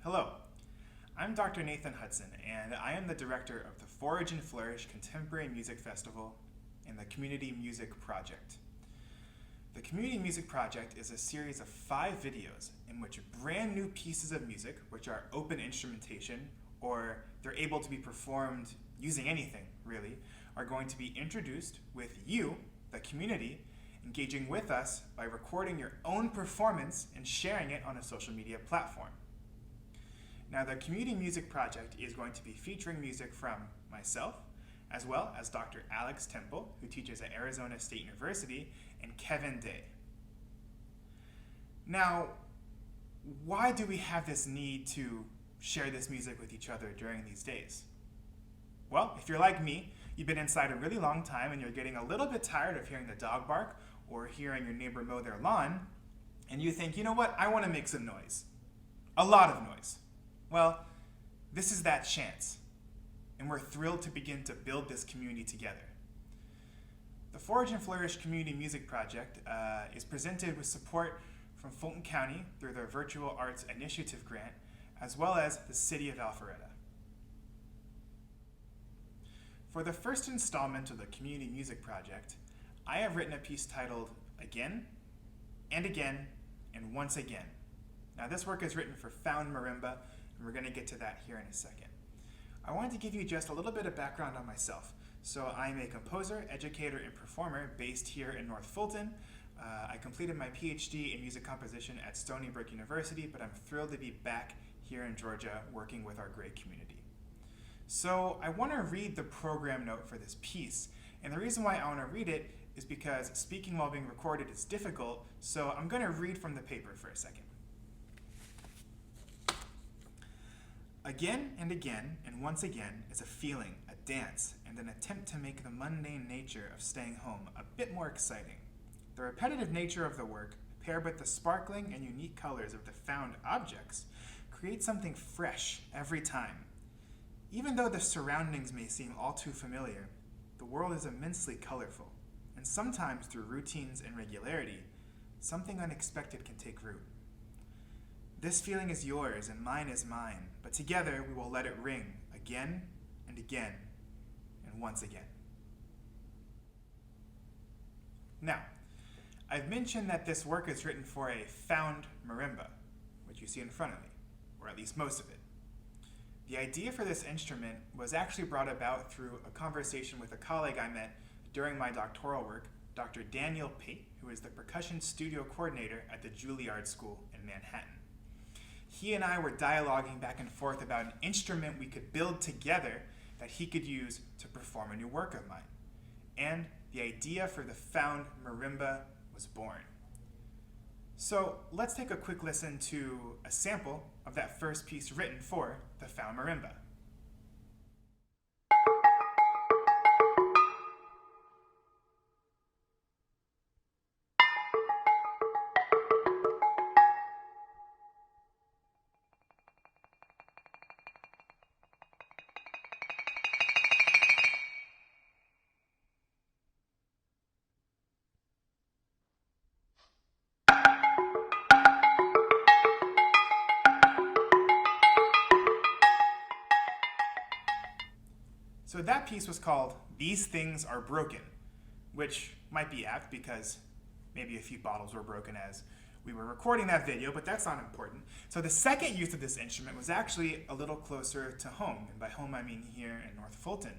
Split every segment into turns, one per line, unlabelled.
Hello, I'm Dr. Nathan Hudson, and I am the director of the Forage and Flourish Contemporary Music Festival and the Community Music Project. The Community Music Project is a series of 5 videos in which brand new pieces of music, which are open instrumentation, or they're able to be performed using anything, really, are going to be introduced with you, the community, engaging with us by recording your own performance and sharing it on a social media platform. Now, the Community Music Project is going to be featuring music from myself, as well as Dr. Alex Temple, who teaches at Arizona State University, and Kevin Day. Now, why do we have this need to share this music with each other during these days? Well, if you're like me, you've been inside a really long time and you're getting a little bit tired of hearing the dog bark or hearing your neighbor mow their lawn, and you think, you know what, I want to make some noise. A lot of noise. Well, this is that chance, and we're thrilled to begin to build this community together. The Forage and Flourish Community Music Project is presented with support from Fulton County through their Virtual Arts Initiative grant, as well as the City of Alpharetta. For the first installment of the Community Music Project, I have written a piece titled Again, and Again, and Once Again. Now, this work is written for Found Marimba, and we're going to get to that here in a second. I wanted to give you just a little bit of background on myself. So I'm a composer, educator, and performer based here in North Fulton. I completed my PhD in music composition at Stony Brook University, but I'm thrilled to be back here in Georgia working with our great community. So I want to read the program note for this piece, and the reason why I want to read it is because speaking while being recorded is difficult, so I'm going to read from the paper for a second. Again and again, and once again, is a feeling, a dance, and an attempt to make the mundane nature of staying home a bit more exciting. The repetitive nature of the work, paired with the sparkling and unique colors of the found objects, create something fresh every time. Even though the surroundings may seem all too familiar, the world is immensely colorful, and sometimes through routines and regularity, something unexpected can take root. This feeling is yours and mine is mine, but together we will let it ring again and again and once again. Now, I've mentioned that this work is written for a found marimba, which you see in front of me, or at least most of it. The idea for this instrument was actually brought about through a conversation with a colleague I met during my doctoral work, Dr. Daniel Pate, who is the percussion studio coordinator at the Juilliard School in Manhattan. He and I were dialoguing back and forth about an instrument we could build together that he could use to perform a new work of mine. And the idea for the found marimba was born. So let's take a quick listen to a sample of that first piece written for the found marimba. So that piece was called These Things Are Broken, which might be apt because maybe a few bottles were broken as we were recording that video, but that's not important. So the second use of this instrument was actually a little closer to home, and by home I mean here in North Fulton.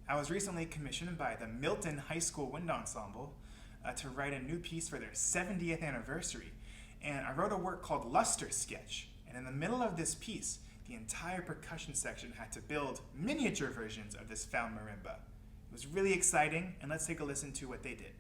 I was recently commissioned by the Milton High School Wind Ensemble to write a new piece for their 70th anniversary, and I wrote a work called Luster Sketch, and in the middle of this piece, the entire percussion section had to build miniature versions of this found marimba. It was really exciting, and let's take a listen to what they did.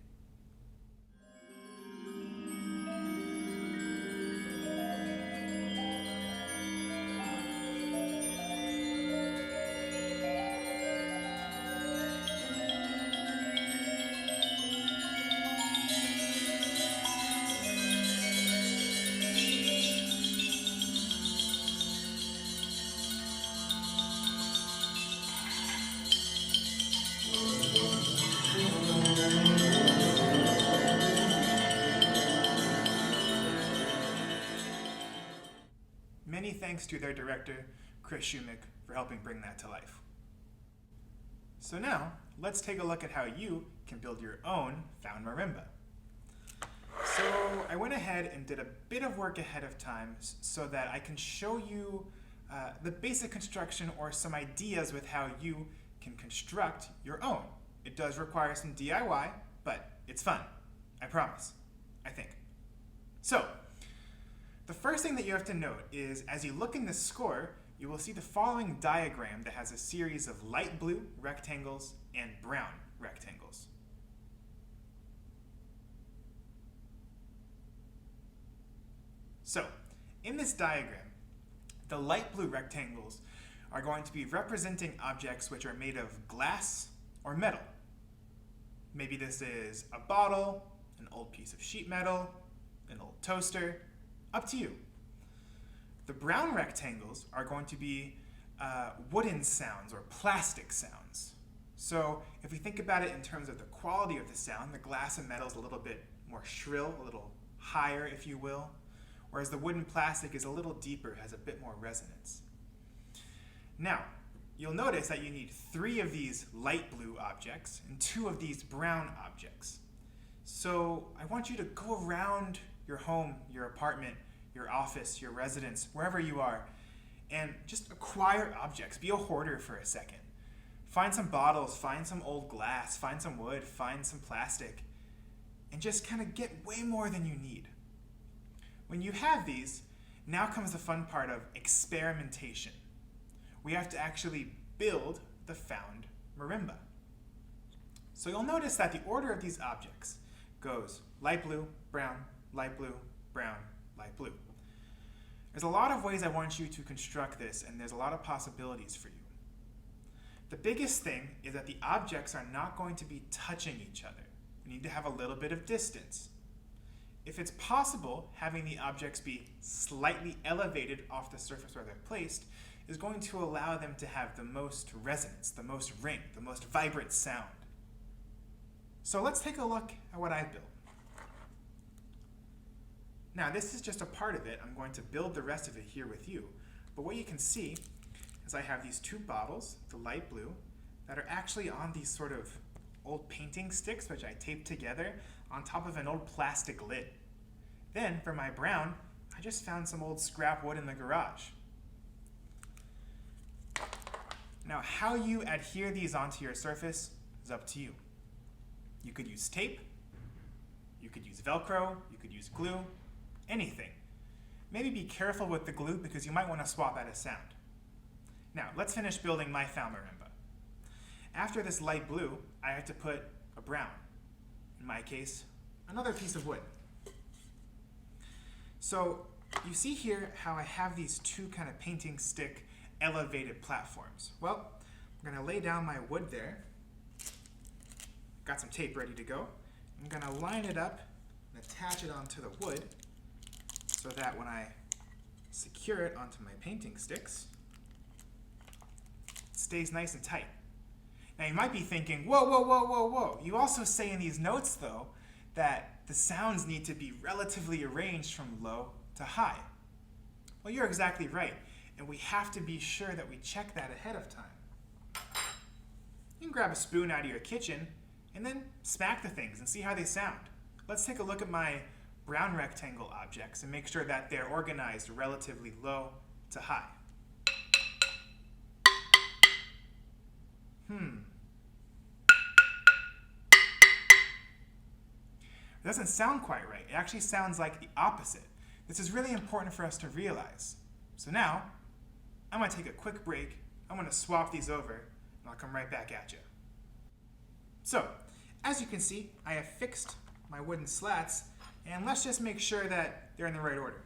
thanks to their director, Chris Shumick, for helping bring that to life. So now, let's take a look at how you can build your own found marimba. So I went ahead and did a bit of work ahead of time so that I can show you the basic construction or some ideas with how you can construct your own. It does require some DIY, but it's fun. I promise. I think. So, the first thing that you have to note is as you look in the score, you will see the following diagram that has a series of light blue rectangles and brown rectangles. So, in this diagram, the light blue rectangles are going to be representing objects which are made of glass or metal. Maybe this is a bottle, an old piece of sheet metal, an old toaster, up to you. The brown rectangles are going to be wooden sounds or plastic sounds. So if we think about it in terms of the quality of the sound, the glass and metal is a little bit more shrill, a little higher, if you will, whereas the wooden plastic is a little deeper, has a bit more resonance. Now, you'll notice that you need 3 of these light blue objects and 2 of these brown objects. So I want you to go around your home, your apartment, your office, your residence, wherever you are, and just acquire objects. Be a hoarder for a second. Find some bottles, find some old glass, find some wood, find some plastic, and just kind of get way more than you need. When you have these, now comes the fun part of experimentation. We have to actually build the found marimba. So you'll notice that the order of these objects goes light blue, brown, light blue, brown, light blue. There's a lot of ways I want you to construct this, and there's a lot of possibilities for you. The biggest thing is that the objects are not going to be touching each other. We need to have a little bit of distance. If it's possible, having the objects be slightly elevated off the surface where they're placed is going to allow them to have the most resonance, the most ring, the most vibrant sound. So let's take a look at what I've built. Now, this is just a part of it. I'm going to build the rest of it here with you. But what you can see is I have these 2 bottles, the light blue, that are actually on these sort of old painting sticks, which I taped together on top of an old plastic lid. Then, for my brown, I just found some old scrap wood in the garage. Now, how you adhere these onto your surface is up to you. You could use tape, you could use Velcro, you could use glue, anything. Maybe be careful with the glue because you might want to swap out a sound. Now, let's finish building my found marimba. After this light blue, I have to put a brown. In my case, another piece of wood. So you see here how I have these 2 kind of painting stick elevated platforms. Well, I'm going to lay down my wood there. Got some tape ready to go. I'm going to line it up and attach it onto the wood so that when I secure it onto my painting sticks, it stays nice and tight. Now you might be thinking, whoa, whoa, whoa, whoa, whoa. You also say in these notes, though, that the sounds need to be relatively arranged from low to high. Well, you're exactly right, and we have to be sure that we check that ahead of time. You can grab a spoon out of your kitchen and then smack the things and see how they sound. Let's take a look at my brown rectangle objects and make sure that they're organized relatively low to high. It doesn't sound quite right. It actually sounds like the opposite. This is really important for us to realize. So now, I'm going to take a quick break. I'm going to swap these over, and I'll come right back at you. So, as you can see, I have fixed my wooden slats, and let's just make sure that they're in the right order.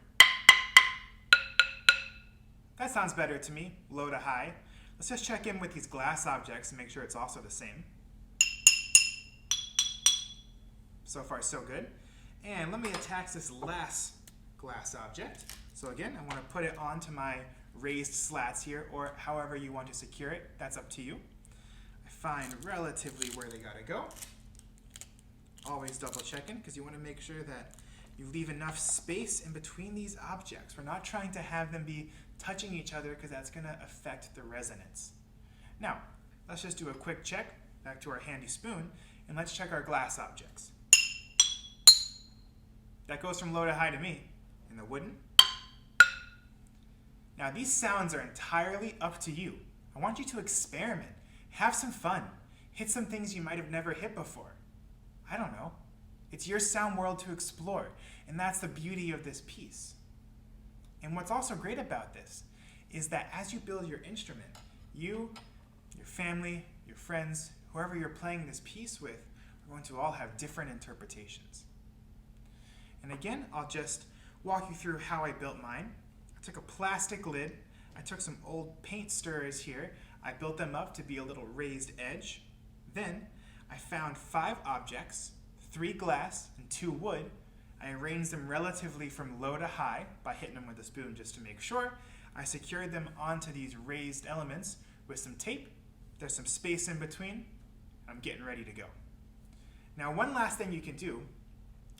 That sounds better to me, low to high. Let's just check in with these glass objects and make sure it's also the same. So far, so good. And let me attach this last glass object. So again, I want to put it onto my raised slats here, or however you want to secure it. That's up to you. I find relatively where they gotta go. Always double checking, because you want to make sure that you leave enough space in between these objects. We're not trying to have them be touching each other because that's going to affect the resonance. Now, let's just do a quick check, back to our handy spoon, and let's check our glass objects. That goes from low to high to me. And the wooden? Now these sounds are entirely up to you. I want you to experiment, have some fun, hit some things you might have never hit before. I don't know. It's your sound world to explore, and that's the beauty of this piece. And what's also great about this is that as you build your instrument, you, your family, your friends, whoever you're playing this piece with, are going to all have different interpretations. And again, I'll just walk you through how I built mine. I took a plastic lid, I took some old paint stirrers here, I built them up to be a little raised edge. Then I found 5 objects, 3 glass and 2 wood. I arranged them relatively from low to high by hitting them with a spoon just to make sure. I secured them onto these raised elements with some tape. There's some space in between. I'm getting ready to go. Now one last thing you can do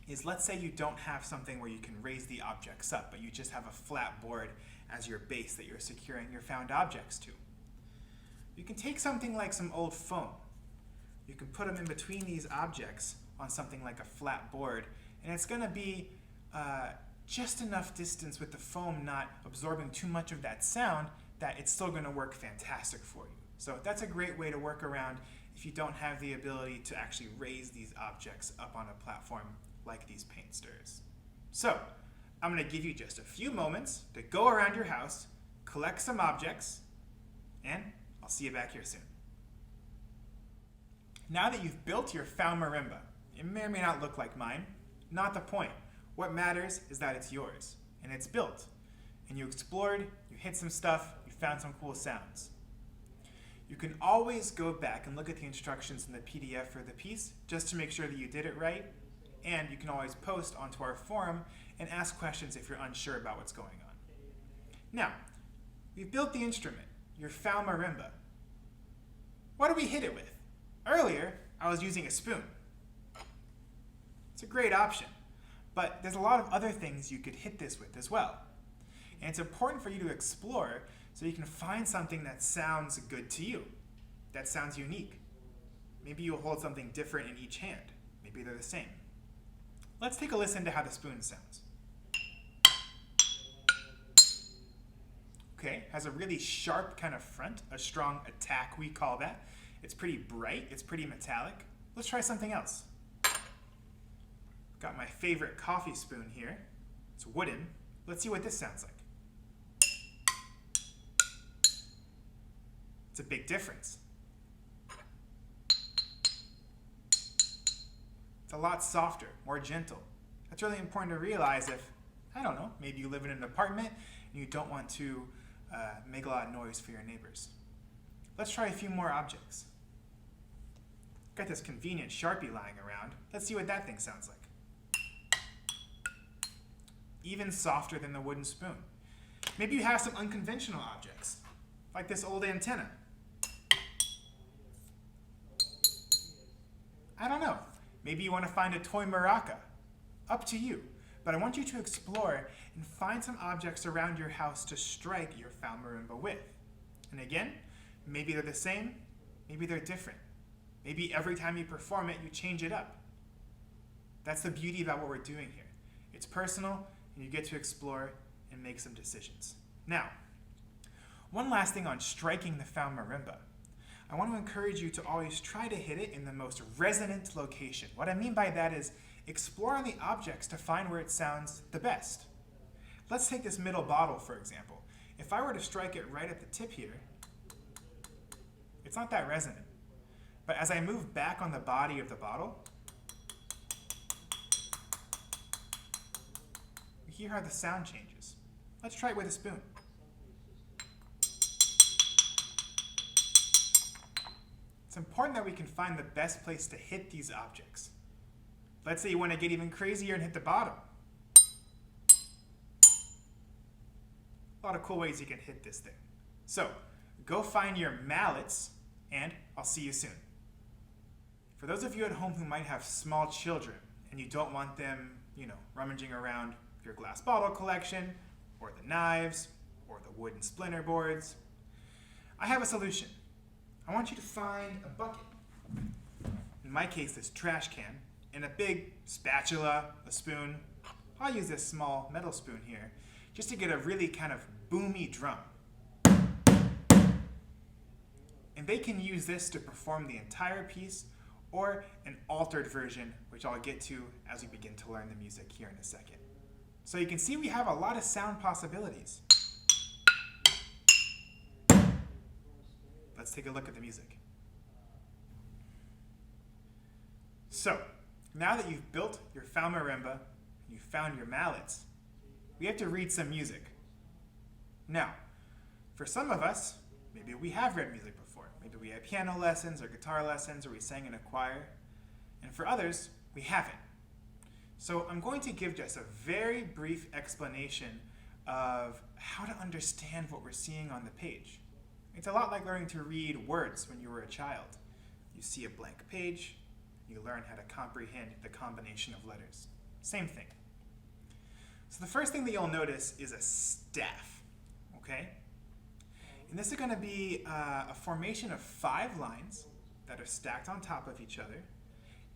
is, let's say you don't have something where you can raise the objects up, but you just have a flat board as your base that you're securing your found objects to. You can take something like some old foam. You can put them in between these objects on something like a flat board, and it's going to be just enough distance with the foam not absorbing too much of that sound that it's still going to work fantastic for you. So that's a great way to work around if you don't have the ability to actually raise these objects up on a platform like these paint stirrers. So I'm going to give you just a few moments to go around your house, collect some objects, and I'll see you back here soon. Now that you've built your found marimba, it may or may not look like mine. Not the point. What matters is that it's yours, and it's built. And you explored, you hit some stuff, you found some cool sounds. You can always go back and look at the instructions in the PDF for the piece just to make sure that you did it right. And you can always post onto our forum and ask questions if you're unsure about what's going on. Now, we've built the instrument, your found marimba. What do we hit it with? Earlier, I was using a spoon. It's a great option, but there's a lot of other things you could hit this with as well. And it's important for you to explore so you can find something that sounds good to you, that sounds unique. Maybe you'll hold something different in each hand. Maybe they're the same. Let's take a listen to how the spoon sounds. Okay, has a really sharp kind of front, a strong attack we call that. It's pretty bright, it's pretty metallic. Let's try something else. Got my favorite coffee spoon here. It's wooden. Let's see what this sounds like. It's a big difference. It's a lot softer, more gentle. That's really important to realize if, I don't know, maybe you live in an apartment and you don't want to make a lot of noise for your neighbors. Let's try a few more objects. Got this convenient Sharpie lying around. Let's see what that thing sounds like. Even softer than the wooden spoon. Maybe you have some unconventional objects, like this old antenna. I don't know. Maybe you want to find a toy maraca. Up to you. But I want you to explore and find some objects around your house to strike your found marimba with. And again, maybe they're the same, maybe they're different. Maybe every time you perform it, you change it up. That's the beauty about what we're doing here. It's personal, and you get to explore and make some decisions. Now, one last thing on striking the found marimba. I want to encourage you to always try to hit it in the most resonant location. What I mean by that is explore on the objects to find where it sounds the best. Let's take this middle bottle, for example. If I were to strike it right at the tip here, it's not that resonant. But as I move back on the body of the bottle, you hear how the sound changes. Let's try it with a spoon. It's important that we can find the best place to hit these objects. Let's say you want to get even crazier and hit the bottom. A lot of cool ways you can hit this thing. So, go find your mallets, and I'll see you soon. For those of you at home who might have small children and you don't want them, rummaging around your glass bottle collection, or the knives, or the wooden splinter boards. I have a solution. I want you to find a bucket. In my case, this trash can, and a big spatula, a spoon. I'll use this small metal spoon here, just to get a really kind of boomy drum. And they can use this to perform the entire piece, or an altered version, which I'll get to as we begin to learn the music here in a second. So you can see we have a lot of sound possibilities. Let's take a look at the music. So, now that you've built your found marimba, you've found your mallets, we have to read some music. Now, for some of us, maybe we have read music before. Maybe we had piano lessons or guitar lessons, or we sang in a choir. And for others, we haven't. So I'm going to give just a very brief explanation of how to understand what we're seeing on the page. It's a lot like learning to read words when you were a child. You see a blank page, you learn how to comprehend the combination of letters. Same thing. So the first thing that you'll notice is a staff, okay? And this is going to be a formation of 5 lines that are stacked on top of each other.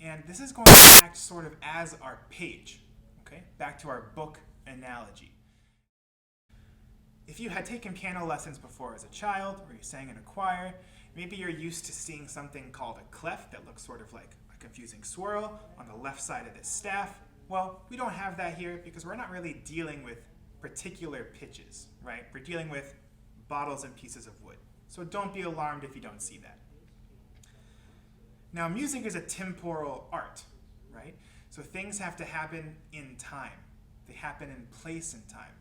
And this is going to act sort of as our page, okay? Back to our book analogy. If you had taken piano lessons before as a child, or you sang in a choir, maybe you're used to seeing something called a clef that looks sort of like a confusing swirl on the left side of this staff. Well, we don't have that here because we're not really dealing with particular pitches, right? We're dealing with bottles and pieces of wood. So don't be alarmed if you don't see that. Now, music is a temporal art, right? So things have to happen in time. They happen in place and time.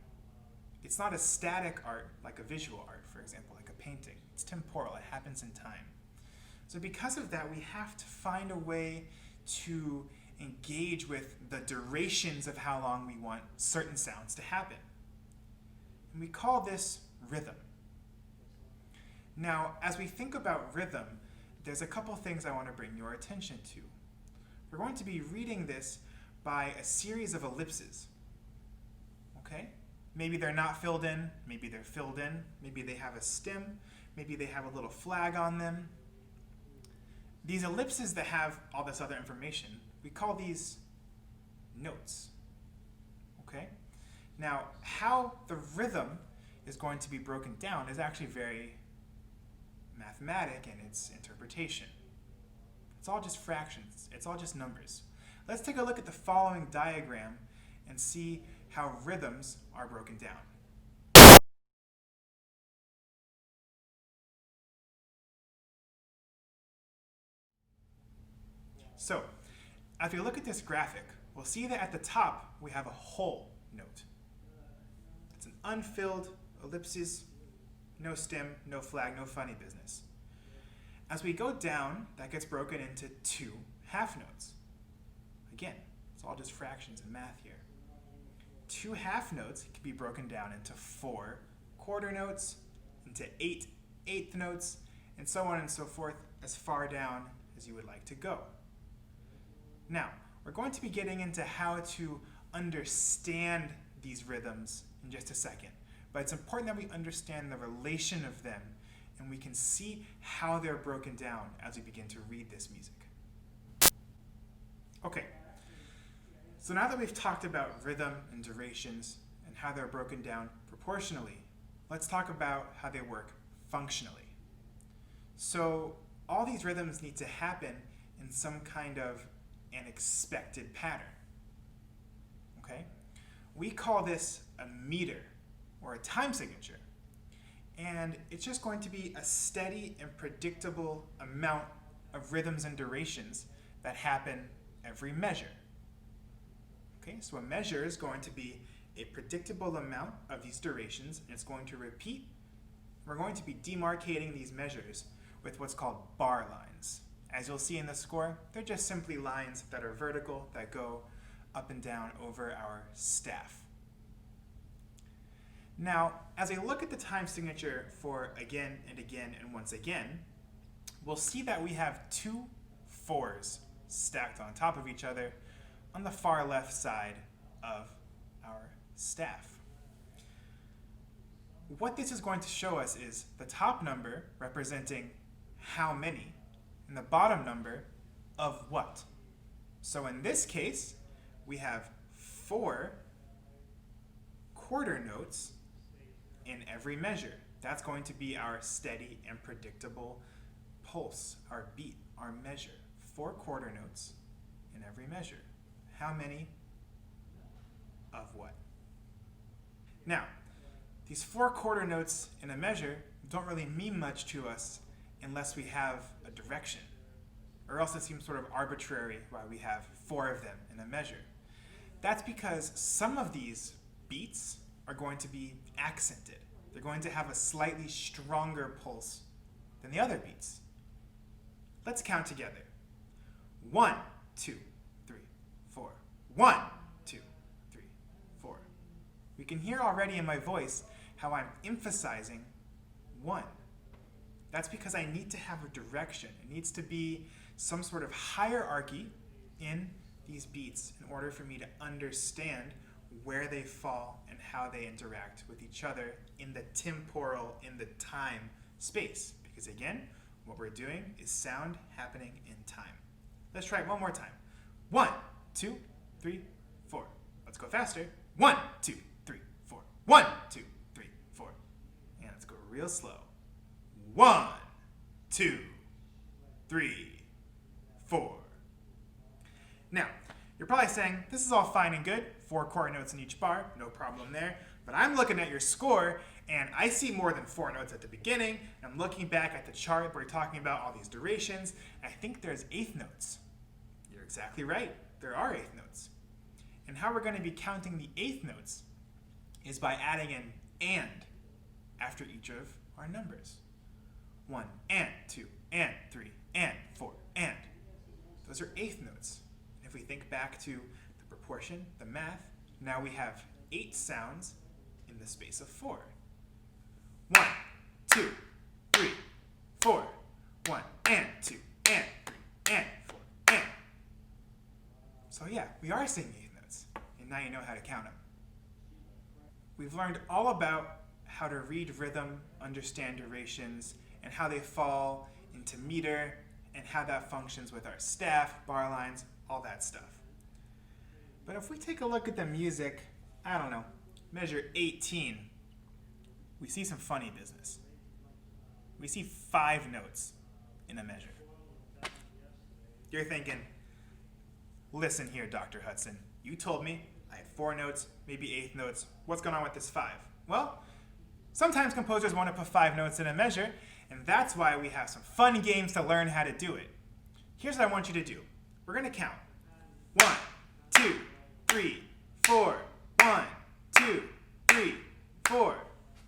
It's not a static art like a visual art, for example, like a painting. It's temporal, it happens in time. So because of that, we have to find a way to engage with the durations of how long we want certain sounds to happen. And we call this rhythm. Now, as we think about rhythm, there's a couple things I want to bring your attention to. We're going to be reading this by a series of ellipses, okay? Maybe they're not filled in, maybe they're filled in, maybe they have a stem, maybe they have a little flag on them. These ellipses that have all this other information, we call these notes, okay? Now, how the rhythm is going to be broken down is actually very mathematic in its interpretation. It's all just fractions, it's all just numbers. Let's take a look at the following diagram and see how rhythms are broken down. So, as we look at this graphic, we'll see that at the top we have a whole note. It's an unfilled ellipsis, no stem, no flag, no funny business. As we go down, that gets broken into 2 half notes. Again, it's all just fractions and math here. 2 half notes can be broken down into 4 quarter notes, into 8 eighth notes, and so on and so forth, as far down as you would like to go. Now, we're going to be getting into how to understand these rhythms in just a second, but it's important that we understand the relation of them and we can see how they're broken down as we begin to read this music. Okay, so now that we've talked about rhythm and durations and how they're broken down proportionally, let's talk about how they work functionally. So all these rhythms need to happen in some kind of an expected pattern, okay? We call this a meter or a time signature, and it's just going to be a steady and predictable amount of rhythms and durations that happen every measure. Okay, so a measure is going to be a predictable amount of these durations, and it's going to repeat. We're going to be demarcating these measures with what's called bar lines. As you'll see in the score, they're just simply lines that are vertical that go up and down over our staff. Now, as I look at the time signature for again and again and once again, we'll see that we have 2 4s stacked on top of each other on the far left side of our staff. what this is going to show us is the top number representing how many, and the bottom number of what. So in this case, we have 4 quarter notes in every measure. That's going to be our steady and predictable pulse, our beat, our measure. 4 quarter notes in every measure. How many of what? Now, these 4 quarter notes in a measure don't really mean much to us unless we have a direction, or else it seems sort of arbitrary why we have 4 of them in a measure. That's because some of these beats are going to be accented. They're going to have a slightly stronger pulse than the other beats. Let's count together. 1, 2, 3, 4. 1, 2, 3, 4. We can hear already in my voice how I'm emphasizing 1. That's because I need to have a direction. It needs to be some sort of hierarchy in these beats in order for me to understand where they fall and how they interact with each other in the temporal, in the time space. Because again, what we're doing is sound happening in time. Let's try it one more time. 1, 2, 3, 4. Let's go faster. 1, 2, 3, 4. 1, 2, 3, 4. And let's go real slow. 1, 2, 3, 4. Now, you're probably saying, this is all fine and good, 4 quarter notes in each bar, no problem there. But I'm looking at your score, and I see more than 4 notes at the beginning. And I'm looking back at the chart where you're talking about all these durations, and I think there's 1/8 notes. You're exactly right, there are 1/8 notes. And how we're going to be counting the 1/8 notes is by adding an and after each of our numbers. 1 and 2 and 3 and 4 and. Those are 1/8 notes. If we think back to the proportion, the math, now we have 8 sounds in the space of 4. 1, 2, 3, 4. 1 and 2 and 3 and 4 and. So yeah, we are saying 1/8 notes, and now you know how to count them. We've learned all about how to read rhythm, understand durations, and how they fall into meter, and how that functions with our staff, bar lines, all that stuff. But if we take a look at the music, I don't know, measure 18, we see some funny business. We see 5 notes in a measure. You're thinking, listen here, Dr. Hudson, you told me I had 4 notes, maybe 1/8 notes. What's going on with this 5? Well, sometimes composers want to put 5 notes in a measure, and that's why we have some fun games to learn how to do it. Here's what I want you to do. We're going to count. 1, 2, 3, 4. 1, 2, 3, 4.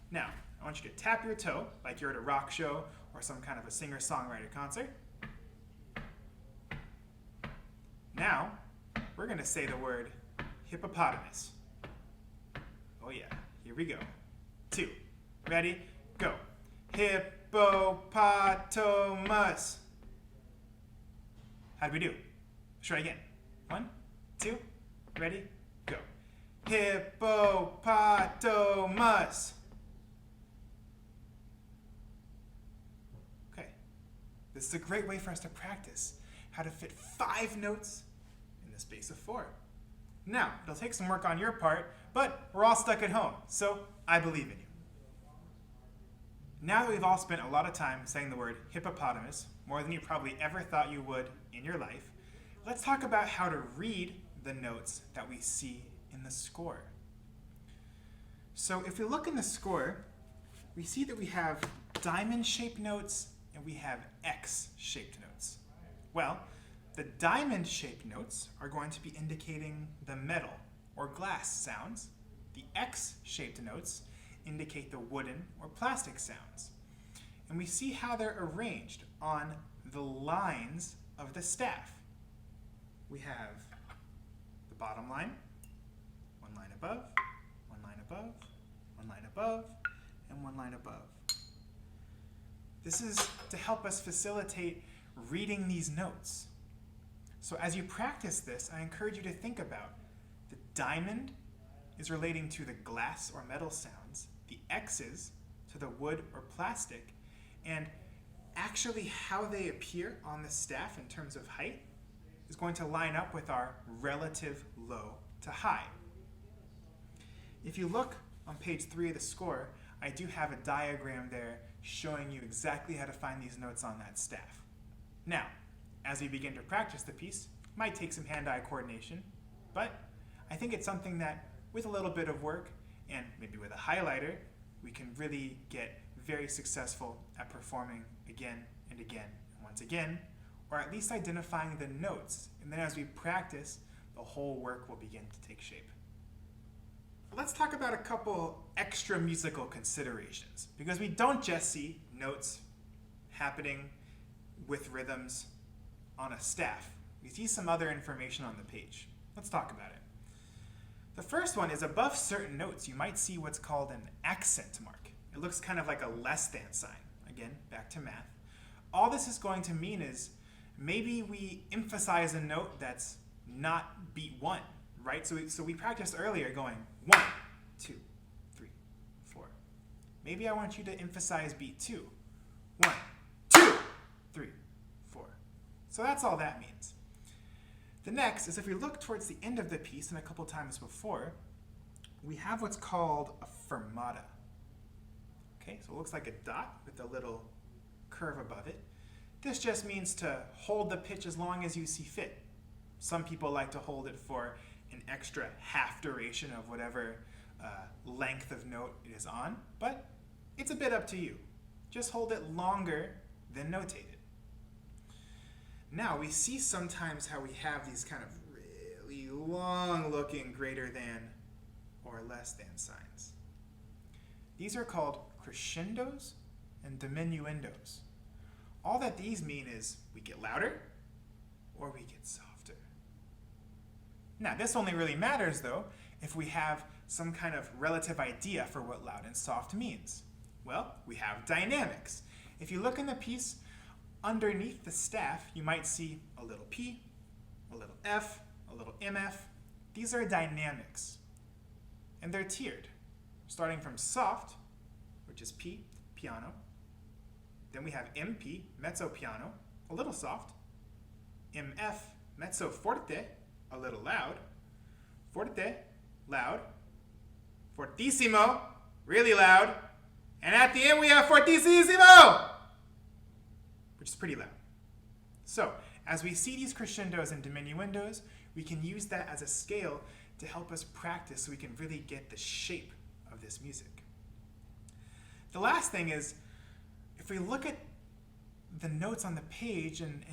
Now, I want you to tap your toe like you're at a rock show or some kind of a singer-songwriter concert. Now, we're going to say the word hippopotamus. Oh yeah, here we go. 2. Ready? Go. Hippopotamus. How'd we do? Let's try again. 1, 2, ready, go. Hippopotamus. Okay. This is a great way for us to practice how to fit 5 notes in the space of 4. Now, it'll take some work on your part, but we're all stuck at home, so I believe in you. Now that we've all spent a lot of time saying the word hippopotamus, more than you probably ever thought you would in your life, let's talk about how to read the notes that we see in the score. So if we look in the score, we see that we have diamond-shaped notes and we have X-shaped notes. Well, the diamond-shaped notes are going to be indicating the metal or glass sounds. The X-shaped notes indicate the wooden or plastic sounds. And we see how they're arranged on the lines of the staff. We have the bottom line, 1 line above, 1 line above, 1 line above, and 1 line above. This is to help us facilitate reading these notes. So as you practice this, I encourage you to think about the diamond is relating to the glass or metal sounds, the X's to the wood or plastic, and actually how they appear on the staff in terms of height is going to line up with our relative low to high. If you look on page 3 of the score, I do have a diagram there showing you exactly how to find these notes on that staff. Now, as we begin to practice the piece, it might take some hand-eye coordination, but I think it's something that with a little bit of work and maybe with a highlighter, we can really get very successful at performing again and again and once again, or at least identifying the notes. And then as we practice, the whole work will begin to take shape. Let's talk about a couple extra musical considerations, because we don't just see notes happening with rhythms on a staff. We see some other information on the page. Let's talk about it. The first one is above certain notes, you might see what's called an accent mark. It looks kind of like a less than sign. Again, back to math. All this is going to mean is maybe we emphasize a note that's not beat 1, right? So we practiced earlier going 1, 2, 3, 4. Maybe I want you to emphasize beat 2. 1, 2, 3, 4. So that's all that means. The next is if we look towards the end of the piece and a couple times before, we have what's called a fermata. Okay, so it looks like a dot with a little curve above it. This just means to hold the pitch as long as you see fit. Some people like to hold it for an extra half duration of whatever length of note it is on, but it's a bit up to you. Just hold it longer than notated. Now, we see sometimes how we have these kind of really long-looking greater than or less than signs. These are called crescendos and diminuendos. All that these mean is we get louder or we get softer. Now, this only really matters, though, if we have some kind of relative idea for what loud and soft means. Well, we have dynamics. If you look in the piece, underneath the staff, you might see a little P, a little F, a little MF. These are dynamics, and they're tiered, starting from soft, which is P, piano. Then we have MP, mezzo piano, a little soft. MF, mezzo forte, a little loud. Forte, loud. Fortissimo, really loud. And at the end we have fortissimo, which is pretty loud. So, as we see these crescendos and diminuendos, we can use that as a scale to help us practice so we can really get the shape of this music. The last thing is, if we look at the notes on the page and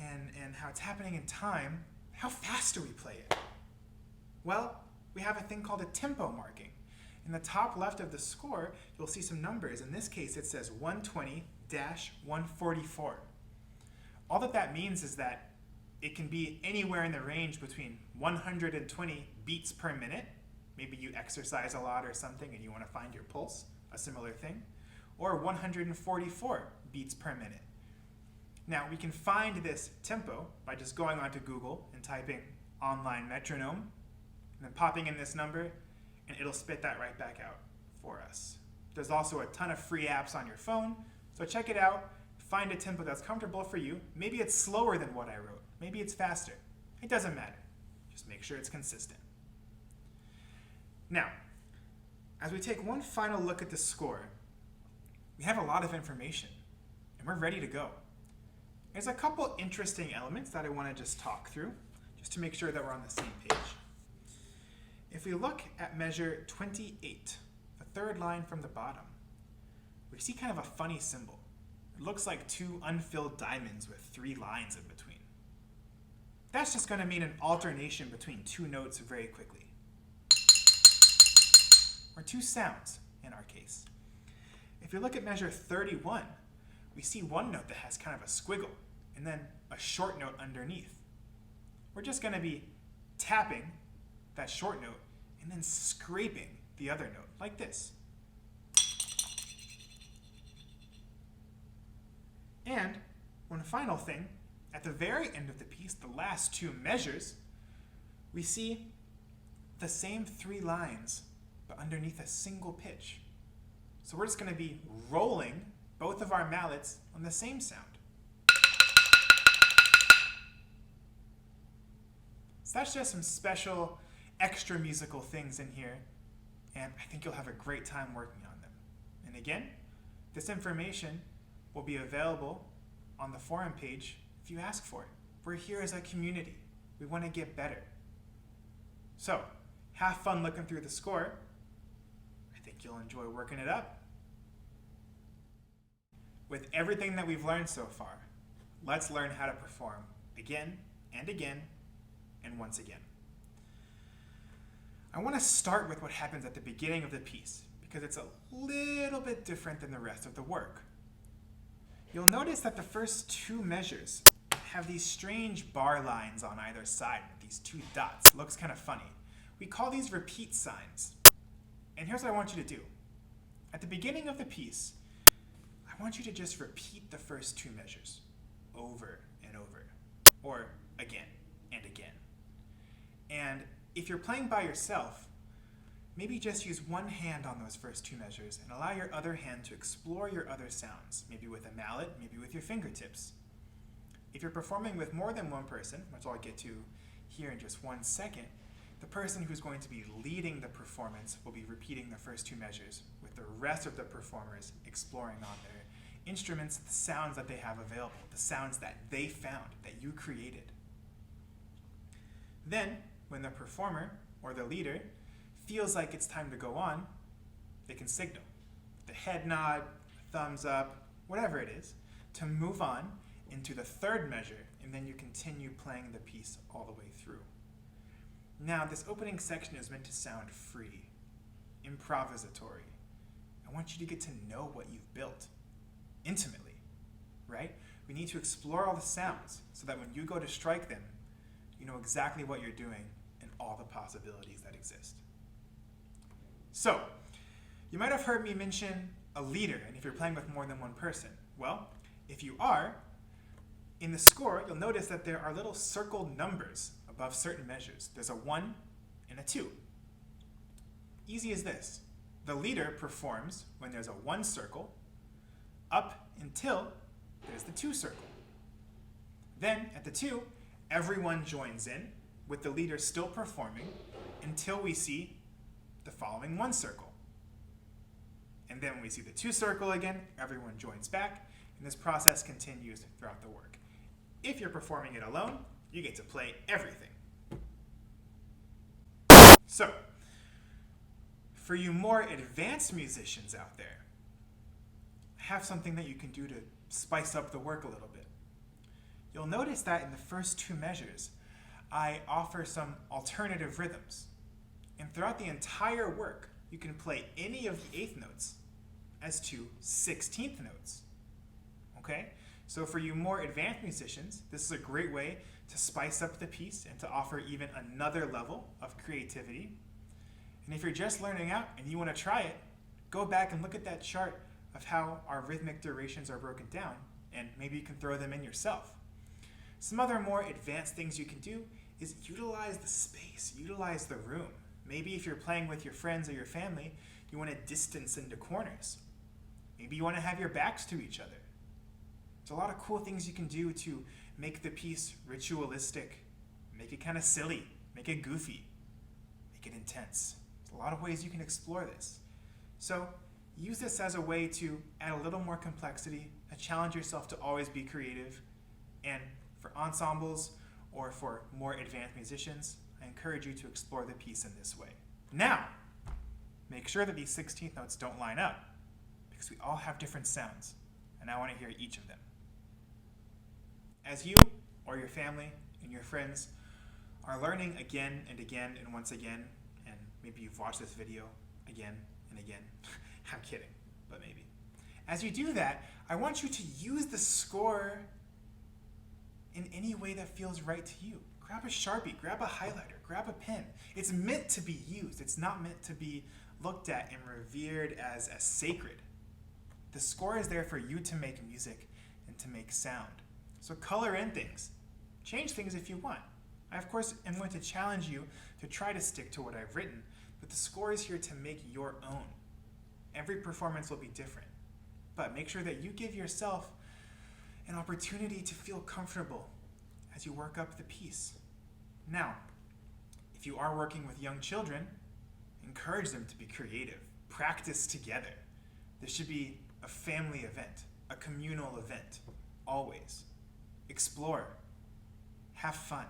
how it's happening in time, how fast do we play it? Well, we have a thing called a tempo marking. In the top left of the score, you'll see some numbers. In this case, it says 120-144. All that means is that it can be anywhere in the range between 120 beats per minute. Maybe you exercise a lot or something and you want to find your pulse, a similar thing. Or 144 beats per minute. Now, we can find this tempo by just going onto Google and typing online metronome, and then popping in this number, and it'll spit that right back out for us. There's also a ton of free apps on your phone, so check it out, find a tempo that's comfortable for you. Maybe it's slower than what I wrote, maybe it's faster. It doesn't matter. Just make sure it's consistent. Now, as we take one final look at the score, we have a lot of information, and we're ready to go. There's a couple interesting elements that I want to just talk through, just to make sure that we're on the same page. If we look at measure 28, the third line from the bottom, we see kind of a funny symbol. It looks like 2 unfilled diamonds with 3 lines in between. That's just going to mean an alternation between 2 notes very quickly. Or 2 sounds, in our case. If you look at measure 31, we see one note that has kind of a squiggle, and then a short note underneath. We're just going to be tapping that short note and then scraping the other note, like this. And one final thing, at the very end of the piece, the last 2 measures, we see the same 3 lines, but underneath a single pitch. So we're just going to be rolling both of our mallets on the same sound. So that's just some special extra musical things in here, and I think you'll have a great time working on them. And again, this information will be available on the forum page if you ask for it. We're here as a community. We want to get better. So, have fun looking through the score. I think you'll enjoy working it up. With everything that we've learned so far, let's learn how to perform again and again and once again. I want to start with what happens at the beginning of the piece because it's a little bit different than the rest of the work. You'll notice that the first two measures have these strange bar lines on either side, these two dots. It looks kind of funny. We call these repeat signs. And here's what I want you to do. At the beginning of the piece, I want you to just repeat the first two measures over and over, or again and again. And if you're playing by yourself, maybe just use one hand on those first two measures and allow your other hand to explore your other sounds, maybe with a mallet, maybe with your fingertips. If you're performing with more than one person, which I'll get to here in just 1 second, the person who's going to be leading the performance will be repeating the first two measures, with the rest of the performers exploring on their instruments the sounds that they have available, the sounds that they found, that you created. Then, when the performer or the leader feels like it's time to go on, they can signal, the head nod, thumbs up, whatever it is, to move on into the third measure, and then you continue playing the piece all the way through. Now, this opening section is meant to sound free, improvisatory. I want you to get to know what you've built intimately, right? We need to explore all the sounds so that when you go to strike them, you know exactly what you're doing and all the possibilities that exist. So, you might have heard me mention a leader, and if you're playing with more than one person. Well, if you are, in the score, you'll notice that there are little circled numbers above certain measures. There's a 1 and a 2. Easy as this. The leader performs when there's a 1 circle, up until there's the 2 circle. Then, at the 2, everyone joins in, with the leader still performing, until we see the following 1 circle. And then when we see the 2 circle again, everyone joins back, and this process continues throughout the work. If you're performing it alone, you get to play everything. So, for you more advanced musicians out there, I have something that you can do to spice up the work a little bit. You'll notice that in the first 2 measures, I offer some alternative rhythms. And throughout the entire work, you can play any of the 8th notes as 2 16th notes. Okay? So for you more advanced musicians, this is a great way to spice up the piece and to offer even another level of creativity. And if you're just learning out and you want to try it, go back and look at that chart of how our rhythmic durations are broken down, and maybe you can throw them in yourself. Some other more advanced things you can do is utilize the space, utilize the room. Maybe if you're playing with your friends or your family, you want to distance into corners. Maybe you want to have your backs to each other. There's a lot of cool things you can do to make the piece ritualistic, make it kind of silly, make it goofy, make it intense. There's a lot of ways you can explore this. So use this as a way to add a little more complexity, challenge yourself to always be creative, and for ensembles or for more advanced musicians, I encourage you to explore the piece in this way. Now, make sure that these 16th notes don't line up, because we all have different sounds, and I want to hear each of them. As you or your family and your friends are learning again and again and once again, and maybe you've watched this video again and again, I'm kidding, but maybe. As you do that, I want you to use the score in any way that feels right to you. Grab a Sharpie, grab a highlighter, grab a pen. It's meant to be used. It's not meant to be looked at and revered as sacred. The score is there for you to make music and to make sound. So color in things. Change things if you want. I, of course, am going to challenge you to try to stick to what I've written, but the score is here to make your own. Every performance will be different. But make sure that you give yourself an opportunity to feel comfortable as you work up the piece. Now, if you are working with young children, encourage them to be creative. Practice together. This should be a family event, a communal event, always. Explore. Have fun.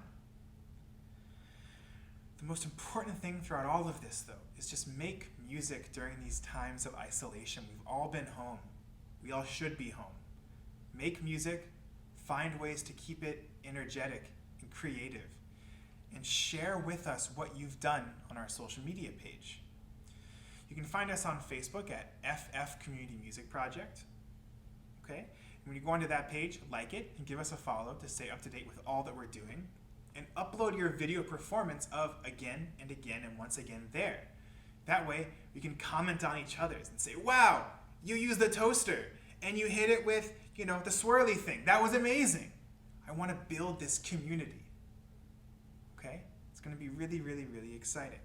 The most important thing throughout all of this, though, is just make music during these times of isolation. We've all been home. We all should be home. Make music, find ways to keep it energetic and creative, and share with us what you've done on our social media page. You can find us on Facebook at FF Community Music Project. Okay? And when you go onto that page, like it and give us a follow to stay up to date with all that we're doing. And upload your video performance of Again and Again and Once Again there. That way, we can comment on each other's and say, wow, you used the toaster and you hit it with, the swirly thing. That was amazing. I want to build this community. Okay? It's going to be really, really, really exciting.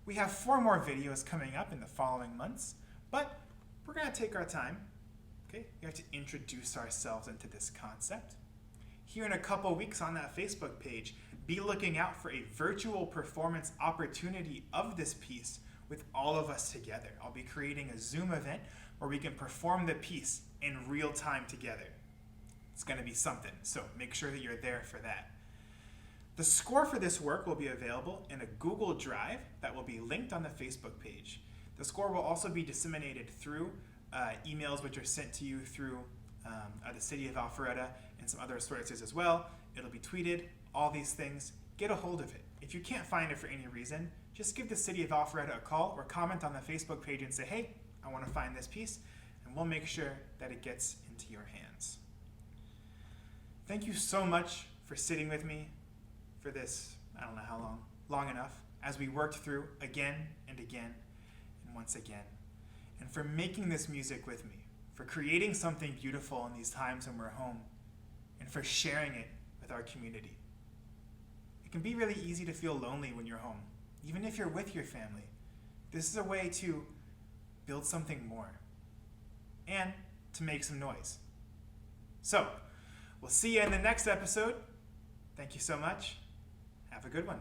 We have 4 more videos coming up in the following months, but we're going to take our time. Okay? We have to introduce ourselves into this concept. Here in a couple weeks on that Facebook page, be looking out for a virtual performance opportunity of this piece with all of us together. I'll be creating a Zoom event where we can perform the piece in real time together. It's going to be something, so make sure that you're there for that. The score for this work will be available in a Google Drive that will be linked on the Facebook page. The score will also be disseminated through emails which are sent to you through the City of Alpharetta and some other sources as well. It'll be tweeted, all these things. Get a hold of it. If you can't find it for any reason, just give the City of Alpharetta a call or comment on the Facebook page and say, hey, I want to find this piece, and we'll make sure that it gets into your hands. Thank you so much for sitting with me for this, I don't know how long enough, as we worked through again and again and once again, and for making this music with me, for creating something beautiful in these times when we're home, and for sharing it with our community. It can be really easy to feel lonely when you're home, even if you're with your family. This is a way to build something more and to make some noise. So, we'll see you in the next episode. Thank you so much. Have a good one.